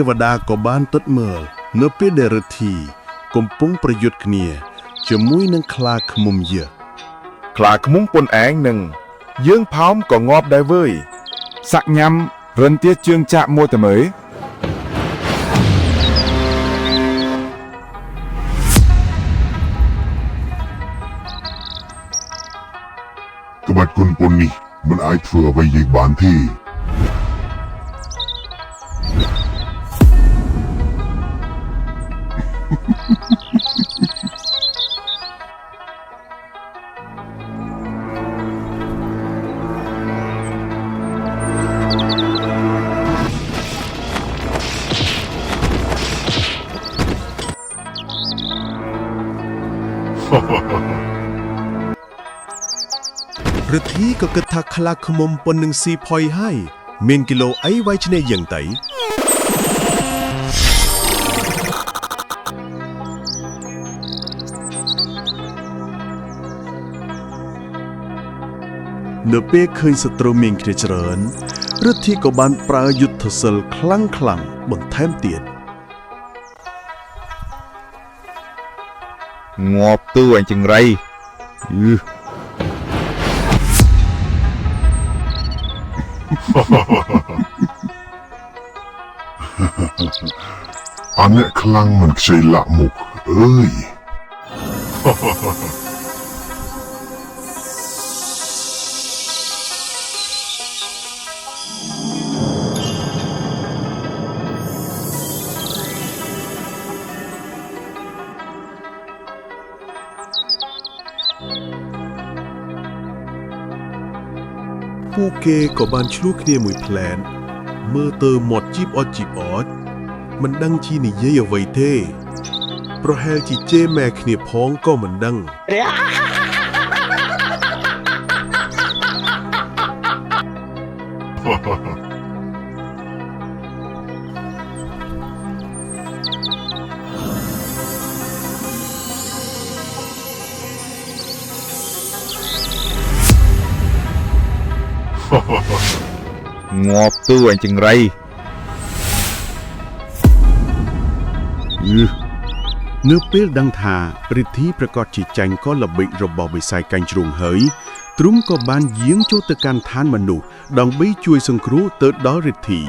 វតាក៏បានទតមើលនៅពេលដែលរទ្ធីកំពុងប្រយុទ្ធគ្នាជាមួយនឹងខ្លាឃ្មុំយឺខ្លាឃ្មុំពនឯងនឹងយើងផោមក៏ងាប់ដែរវើយសាក់ញ៉ាំរិនទាជើងចាក់មួយតែមើលក្បាច់គុនពននេះមិនអាចធ្វើអ្វីយើងបានទេរទ្ធីក៏គិតថាខ្លាឃ្មុំប៉ុននឹងស៊ីផុយហើយមានគីឡូអីໄວឆ្នេយ៉ាងតៃនៅពេលឃើញសត្រូវមានគ្នាច្រើនរទ្ធីក៏បានប្រើយុទ្ធសិលខ្លាំងៗបន្ថែមទៀតងាប់ទូអញចង្រៃអាអ្នកខ្លាំងមិនខ្ចីលាក់មុខអើយពួកគេក៏បានឆ្លោះគ្នាមួយផ្លែនមើលទៅមាត់ជីបអត់មិនដឹងជានិយាយអ្វីទេប្រហែលជាជេរម៉ែគ្នាផងក៏មិនដឹងងាប់ទូអញចង្រៃនៅពេលដឹងថារិទ្ធីប្រកាសជាចាញ់ក៏ល្បិចរបស់វិស័យកាញ់ជ្រូងហើយទ្រុំក៏បានយាងចូលទៅកាន់ឋានមនុស្សដើម្បីជួយសង្គ្រោះទៅដល់រិទ្ធី